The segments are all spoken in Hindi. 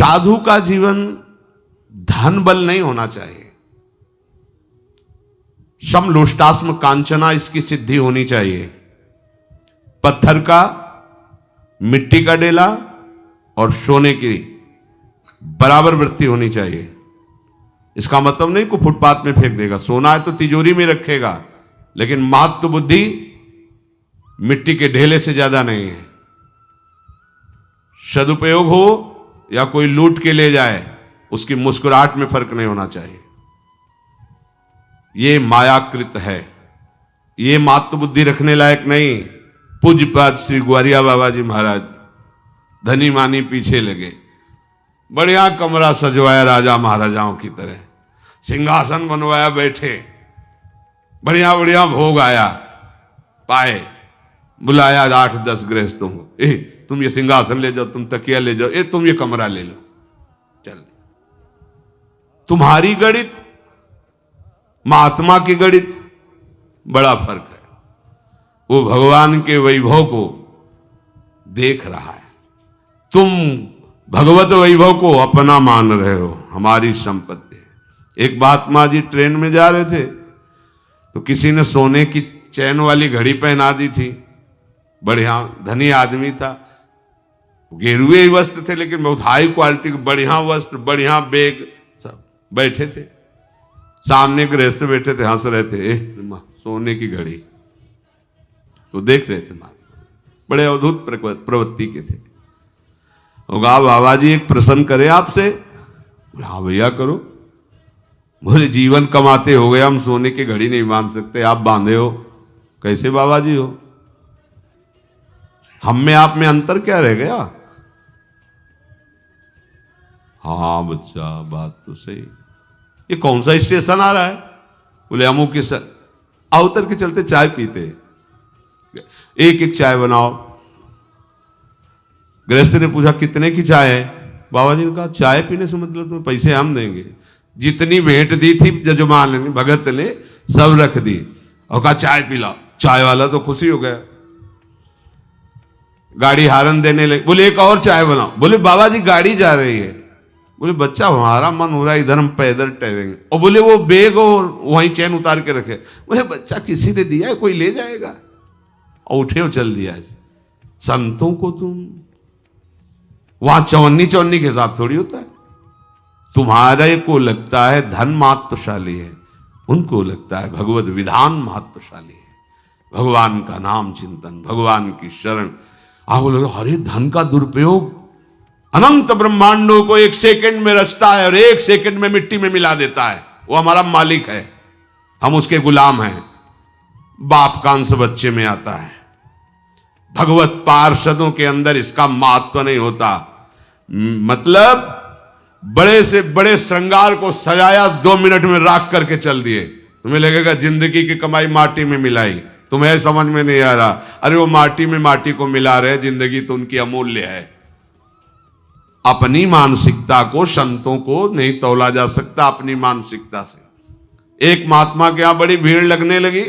साधु का जीवन धन बल नहीं होना चाहिए, सम लोष्टास्म कांचना इसकी सिद्धि होनी चाहिए। पत्थर का, मिट्टी का डेला और सोने की बराबर वृत्ति होनी चाहिए। इसका मतलब नहीं को फुटपाथ में फेंक देगा, सोना है तो तिजोरी में रखेगा, लेकिन मात्र बुद्धि मिट्टी के ढेले से ज्यादा नहीं है। सदुपयोग हो या कोई लूट के ले जाए, उसकी मुस्कुराहट में फर्क नहीं होना चाहिए। ये मायाकृत है, ये मात्र बुद्धि रखने लायक नहीं। पूज्यपाद श्री ग्वारिया बाबा जी महाराज धनी मानी पीछे लगे, बढ़िया कमरा सजवाया राजा महाराजाओं की तरह, सिंहासन बनवाया, बैठे, बढ़िया बढ़िया भोग आया, पाए, बुलाया 8-10 गृहस्थों को, तुम ये सिंहासन ले जाओ, तुम तकिया ले जाओ, तुम ये कमरा ले लो, चल। तुम्हारी गणित, महात्मा की गणित बड़ा फर्क है। वो भगवान के वैभव को देख रहा है, तुम भगवत वैभव को अपना मान रहे हो, हमारी संपत्ति है। एक महात्मा जी ट्रेन में जा रहे थे तो किसी ने सोने की चैन वाली घड़ी पहना दी थी, बढ़िया धनी आदमी था, गेरुए ही वस्त्र थे लेकिन बहुत हाई क्वालिटी के बढ़िया वस्त्र, बढ़िया बैग, सब बैठे थे। सामने गृहस्थ बैठे थे, हंस रहे थे, सोने की घड़ी तो देख रहे थे। बड़े अद्भुत प्रवृत्ति के थे। होगा बाबा जी एक प्रश्न करे आपसे? हाँ भैया करो। बोले जीवन कमाते हो गए, हम सोने की घड़ी नहीं बांध सकते, आप बांधे हो, कैसे बाबा जी हो? हम में आप में अंतर क्या रह गया? हाँ बच्चा बात तो सही। ये कौन सा स्टेशन आ रहा है? बोले अमुक के सर। उतर के चलते चाय पीते, एक एक चाय बनाओ। गृहस्थ ने पूछा कितने की चाय है? बाबा जी ने कहा चाय पीने से मतलब तुम्हें पैसे हम देंगे। जितनी भेंट दी थी जजमान ने, भगत ने, सब रख दी और कहा चाय पिलाओ। चाय वाला तो खुशी हो गया, गाड़ी हारन देने लगे। बोले एक और चाय बनाओ। बोले बाबा जी गाड़ी जा रही है। बोले बच्चा हमारा मन हो रहा है, इधर हम पैदल टहलेंगे। और बोले वो बैग और वहीं चैन उतार के रखे। बोले बच्चा किसी ने दिया है, कोई ले जाएगा। और उठे और चल दिया। ऐसे संतों को तुम वहां चवन्नी के साथ थोड़ी होता है। तुम्हारे को लगता है धन महत्वशाली है, उनको लगता है भगवत विधान महत्वशाली है, भगवान का नाम चिंतन, भगवान की शरण। आप बोलोगे अरे धन का दुरुपयोग, अनंत ब्रह्मांडों को एक सेकंड में रचता है और एक सेकंड में मिट्टी में मिला देता है। वो हमारा मालिक है, हम उसके गुलाम हैं। बाप का अंश बच्चे में आता है। भगवत पार्षदों के अंदर इसका महत्व नहीं होता। मतलब बड़े से बड़े श्रृंगार को सजाया, 2 मिनट में राख करके चल दिए। तुम्हें लगेगा जिंदगी की कमाई माटी में मिलाई, तुम्हें समझ में नहीं आ रहा। अरे वो माटी में माटी को मिला रहे, जिंदगी तो उनकी अमूल्य है। अपनी मानसिकता को, संतों को नहीं तौला जा सकता अपनी मानसिकता से। एक महात्मा के यहां बड़ी भीड़ लगने लगी,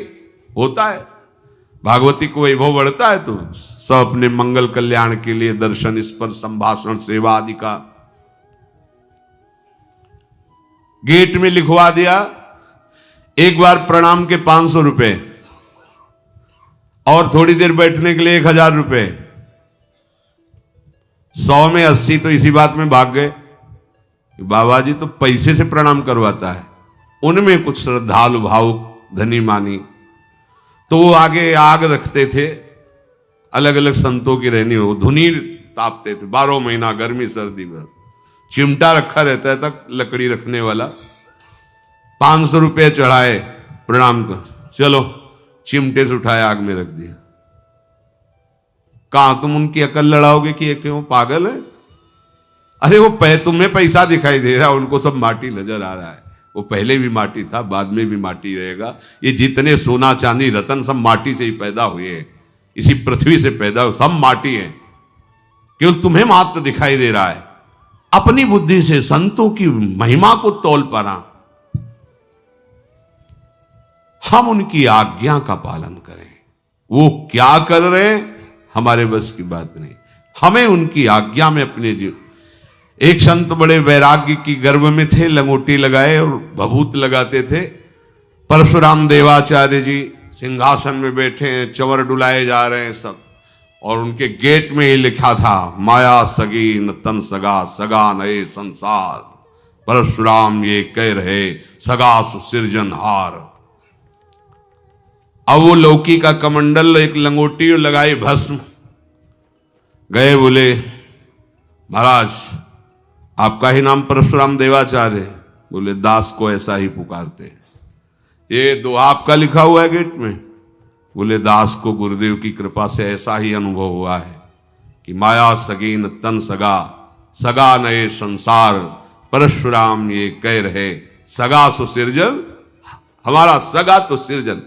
होता है भागवती को वैभव बढ़ता है तो सब अपने मंगल कल्याण के लिए दर्शन, स्पर्श, संभाषण, सेवा आदि का गेट में लिखवा दिया। एक बार प्रणाम के 500 रुपए और थोड़ी देर बैठने के लिए 1000 रुपए। 100 में 80 तो इसी बात में भाग गए। बाबा जी तो पैसे से प्रणाम करवाता है। उनमें कुछ श्रद्धालु भावुक धनी मानी तो वो आगे आग रखते थे, अलग अलग संतों की रहनी हो, धुनी तापते थे 12 महीना, गर्मी सर्दी में। चिमटा रखा रहता है तक लकड़ी रखने वाला। 500 रुपये चढ़ाए प्रणाम कर, चलो चिमटे से उठाया, आग में रख दिया। कहां तुम उनकी अकल लड़ाओगे कि ये क्यों पागल है? अरे वो तुम्हें पैसा दिखाई दे रहा है, उनको सब माटी नजर आ रहा है। वो पहले भी माटी था, बाद में भी माटी रहेगा। ये जितने सोना चांदी रतन सब माटी से ही पैदा हुए हैं, इसी पृथ्वी से पैदा हुए, सब माटी है। केवल तुम्हें मात्र दिखाई दे रहा है। अपनी बुद्धि से संतों की महिमा को तौल पाना, हम उनकी आज्ञा का पालन करें। वो क्या कर रहे हैं हमारे बस की बात नहीं, हमें उनकी आज्ञा में अपने जीवन। एक संत बड़े वैराग्य की गर्भ में थे, लंगोटी लगाए और भभूत लगाते थे। परशुराम देवाचार्य जी सिंहासन में बैठे हैं, चंवर डुलाए जा रहे हैं सब, और उनके गेट में ही लिखा था, माया सगी न तन सगा, सगा नए संसार, परशुराम ये कह रहे, सगा सुसिरजनहार। अब वो लौकी का कमंडल, एक लंगोटी लगाई, भस्म, गए, बोले महाराज आपका ही नाम परशुराम देवाचार्य? बोले दास को ऐसा ही पुकारते। ये दो आपका लिखा हुआ है गेट में? बोले दास को गुरुदेव की कृपा से ऐसा ही अनुभव हुआ है कि माया सगी न तन सगा, सगा नए संसार, परशुराम ये कह रहे, सगा सुसिरजन, हमारा सगा तो सिरजन।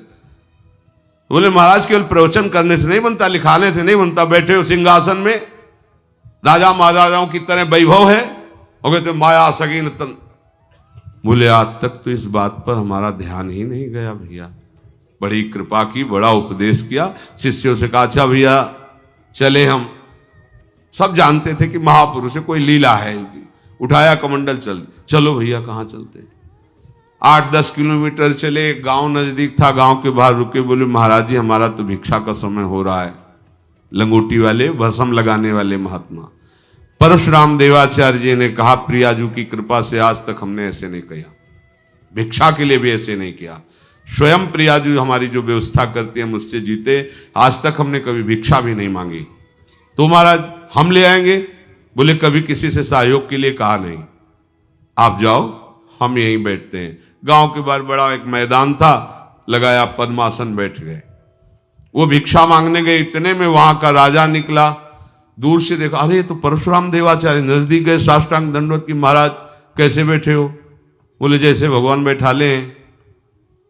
बोले महाराज केवल प्रवचन करने से नहीं बनता, लिखाने से नहीं बनता, बैठे हो सिंहासन में, राजा महाराजाओं की तरह वैभव है, और कहते माया सगी न तन। बोले आज तक तो इस बात पर हमारा ध्यान ही नहीं गया भैया, बड़ी कृपा की, बड़ा उपदेश किया, शिष्यों से कहा अच्छा भैया चले हम। सब जानते थे कि महापुरुष है, कोई लीला है इनकी। उठाया कमंडल, चलो भैया कहाँ चलते? 8-10 किलोमीटर चले, एक गांव नजदीक था, गांव के बाहर रुके, बोले महाराज जी हमारा तो भिक्षा का समय हो रहा है। लंगोटी वाले, भस्म लगाने वाले महात्मा परशुराम देवाचार्य जी ने कहा, प्रियाजू की कृपा से आज तक हमने ऐसे नहीं किया, भिक्षा के लिए भी ऐसे नहीं किया। स्वयं प्रियाजू हमारी जो व्यवस्था करती है मुझसे जीते, आज तक हमने कभी भिक्षा भी नहीं मांगी। तो महाराज हम ले आएंगे? बोले कभी किसी से सहयोग के लिए कहा नहीं, आप जाओ हम यहीं बैठते हैं। गांव के बाहर बड़ा एक मैदान था, लगाया पद्मासन, बैठ गए। वो भिक्षा मांगने गए, इतने में वहां का राजा निकला, दूर से देखा, अरे तो परशुराम देवाचार्य। नजदीक गए, साष्टांग दंडवत की, महाराज कैसे बैठे हो? बोले जैसे भगवान बैठा ले।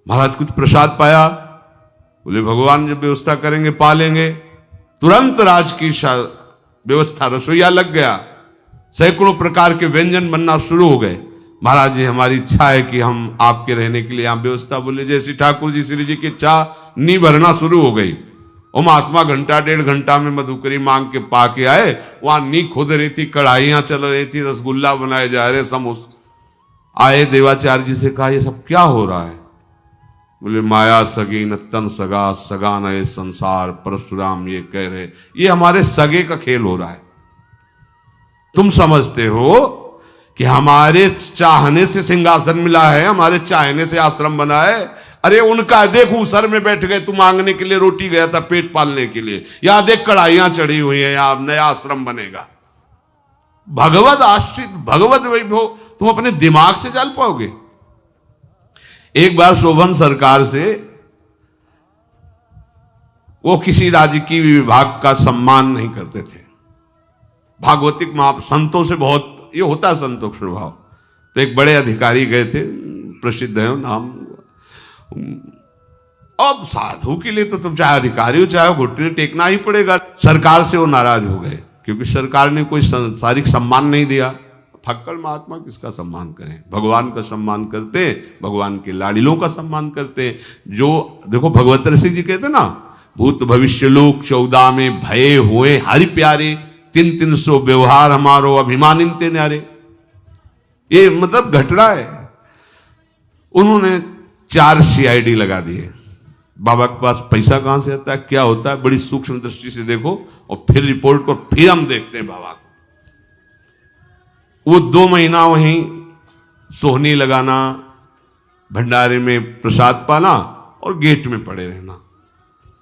महाराज कुछ प्रसाद पाया? बोले भगवान जब व्यवस्था करेंगे पा लेंगे। तुरंत राज की व्यवस्था, रसोईया लग गया, सैकड़ों प्रकार के व्यंजन बनना शुरू हो गए। महाराज जी हमारी इच्छा है कि हम आपके रहने के लिए यहाँ व्यवस्था। बोले जैसी ठाकुर जी श्री जी की इच्छा, नी भरना शुरू हो गई। और महात्मा घंटा 1.5 घंटा में मधुकरी मांग के पा के आए। वहां नी खोद रही थी, कढ़ाइयां चल रही थी, रसगुल्ला बनाए जा रहे, समोसा। आए देवाचार्य जी से कहा ये सब क्या हो रहा है? बोले माया सगी न तन सगा, सगा नए संसार, परशुराम ये कह रहे, ये हमारे सगे का खेल हो रहा है। तुम समझते हो कि हमारे चाहने से सिंहासन मिला है, हमारे चाहने से आश्रम बना है? अरे उनका देखो, सर में बैठ गए, तू मांगने के लिए, रोटी गया था पेट पालने के लिए, यहां देख कढ़ाइयां चढ़ी हुई हैं, यहां नया आश्रम बनेगा। भगवत आश्रित, भगवत वैभव तुम अपने दिमाग से जान पाओगे? एक बार शोभन सरकार से, वो किसी राजकीय विभाग का सम्मान नहीं करते थे, भागवतिक संतों से बहुत ये होता है संतोष स्वभाव। तो एक बड़े अधिकारी गए थे, प्रसिद्ध है नाम। अब साधु के लिए तो तुम चाहे अधिकारी हो चाहे घुटने टेकना ही पड़ेगा। सरकार से वो नाराज हो गए, क्योंकि सरकार ने कोई सांसारिक सम्मान नहीं दिया। फक्कड़ महात्मा किसका सम्मान करें? भगवान का सम्मान करते, भगवान के लाडिलों का सम्मान करते। जो देखो भगवत ऋषि जी कहते ना, भूत भविष्य लोक 14 में भये हुए हरि प्यारे, 300 व्यवहार हमारो अभिमानिनते न्यारे। ये मतलब घटना है। उन्होंने 4 CID लगा दिए। बाबा के पास पैसा कहां से आता है, क्या होता है, बड़ी सूक्ष्म दृष्टि से देखो और फिर रिपोर्ट को, फिर हम देखते हैं बाबा को। वो 2 महीना वहीं सोहनी लगाना, भंडारे में प्रसाद पाना और गेट में पड़े रहना।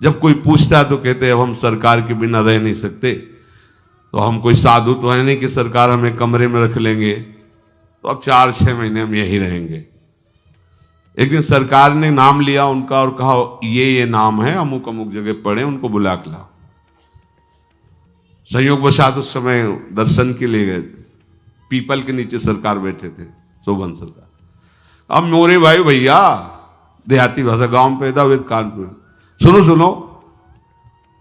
जब कोई पूछता तो कहते अब हम सरकार के बिना रह नहीं सकते, तो हम कोई साधु तो है नहीं कि सरकार हमें कमरे में रख लेंगे, तो अब 4-6 महीने हम यहीं रहेंगे। एक दिन सरकार ने नाम लिया उनका और कहा ये नाम है, अमुक अमुक जगह पढ़े, उनको बुला के लाओ। संयोग वशात उस समय दर्शन के लिए गए, पीपल के नीचे सरकार बैठे थे, शोभन सरकार। अब मोरे भाई भैया, देहाती भाषा, गांव में पैदा हुए कानपुर, सुनो सुनो,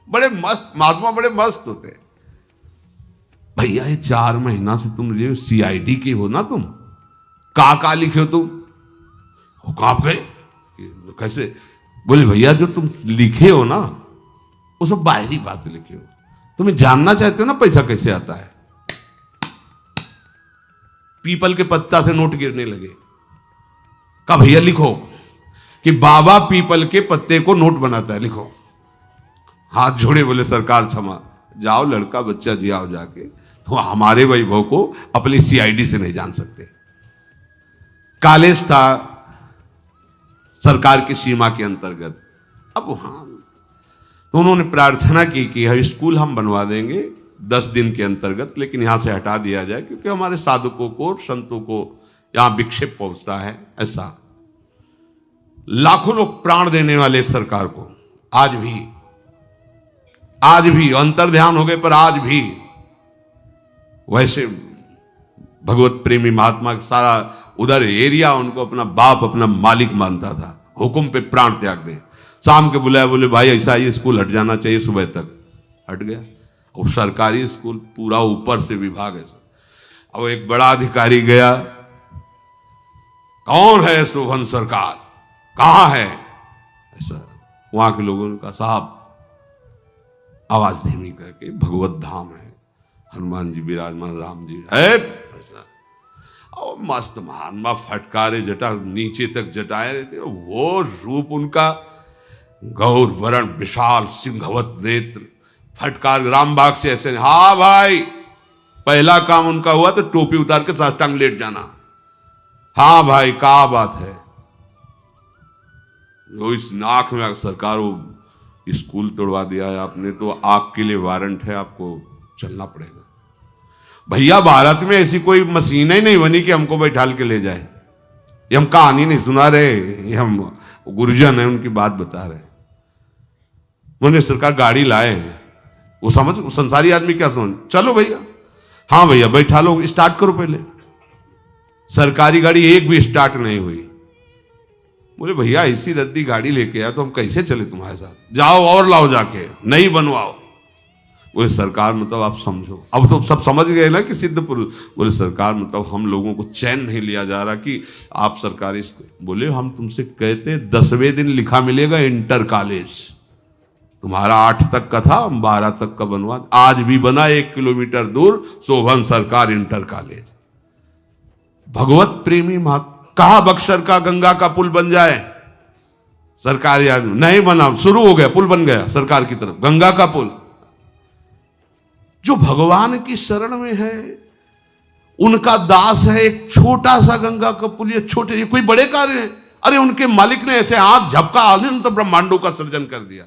बड़े मस्त महात्मा, बड़े मस्त होते भैया। ये 4 महीना से तुम जो CID के हो ना, तुम का लिखे हो तुम? वो कहाँ गए, कैसे? बोले भैया जो तुम लिखे हो ना, वो सब बाहरी बात लिखे हो। तुम्हें जानना चाहते हो ना पैसा कैसे आता है? पीपल के पत्ता से नोट गिरने लगे। कहा भैया लिखो कि बाबा पीपल के पत्ते को नोट बनाता है, लिखो। हाथ जोड़े, बोले सरकार क्षमा, जाओ लड़का बच्चा जियाओ जाके, तो हमारे वैभव को अपनी सीआईडी से नहीं जान सकते। कॉलेज था सरकार की सीमा के अंतर्गत। अब वहां तो उन्होंने प्रार्थना की कि हर स्कूल हम बनवा देंगे 10 दिन के अंतर्गत, लेकिन यहां से हटा दिया जाए क्योंकि हमारे साधकों को और संतों को यहां विक्षेप पहुंचता है। ऐसा लाखों लोग प्राण देने वाले सरकार को आज भी अंतर्ध्यान हो गए, पर आज भी वैसे भगवत प्रेमी महात्मा का सारा उधर एरिया उनको अपना बाप अपना मालिक मानता था। हुक्म पे प्राण त्याग दे। शाम के बुलाया, बोले भाई ऐसा ये स्कूल हट जाना चाहिए, सुबह तक हट गया। और सरकारी स्कूल पूरा ऊपर से विभाग है। अब एक बड़ा अधिकारी गया, कौन है शोभन सरकार, कहां है? ऐसा वहां के लोगों ने कहा साहब आवाज धीमी करके भगवत धाम है, हनुमान जी विराजमान, राम जी है। ऐसा और मस्त महात्मा फटकारे जटा नीचे तक जटाए रहते, वो रूप उनका गौर वरण विशाल सिंहवत नेत्र, फटकार रामबाग से ऐसे। हाँ भाई, पहला काम उनका हुआ तो टोपी उतार के साष्टांग लेट जाना। हाँ भाई क्या बात है? जो इस नाक में सरकार वो स्कूल तोड़वा दिया है आपने, तो आपके लिए वारंट है, आपको चलना पड़ेगा। भैया भारत में ऐसी कोई मशीन ही नहीं बनी कि हमको बैठाल के ले जाए। ये हम कहानी नहीं सुना रहे, ये हम गुरुजन है उनकी बात बता रहे। उन्होंने सरकार गाड़ी लाए हैं, वो समझ संसारी आदमी क्या समझ, चलो भैया, हाँ भैया बैठा लो, स्टार्ट करो पहले। सरकारी गाड़ी एक भी स्टार्ट नहीं हुई। बोले भैया ऐसी रद्दी गाड़ी लेके आया तो हम कैसे चले तुम्हारे साथ, जाओ और लाओ जाके, नहीं बनवाओ। बोले सरकार मतलब आप समझो, अब तो सब समझ गए ना कि सिद्ध पुरुष। बोले सरकार मतलब हम लोगों को चैन नहीं लिया जा रहा कि आप सरकारी। बोले हम तुमसे कहते 10वें दिन लिखा मिलेगा इंटर कॉलेज, तुम्हारा 8 तक का था, 12 तक का बनवा। आज भी बना 1 किलोमीटर दूर शोभन सरकार इंटर कॉलेज। भगवत प्रेमी कहा बक्सर का गंगा का पुल बन जाए, सरकारी आदमी नहीं बना, शुरू हो गया, पुल बन गया सरकार की तरफ, गंगा का पुल। जो भगवान की शरण में है उनका दास है, एक छोटा सा गंगा का पुल, ये छोटे, ये कोई बड़े कार्य है? अरे उनके मालिक ने ऐसे हाथ झपका अनंत ब्रह्मांडों का सृजन कर दिया।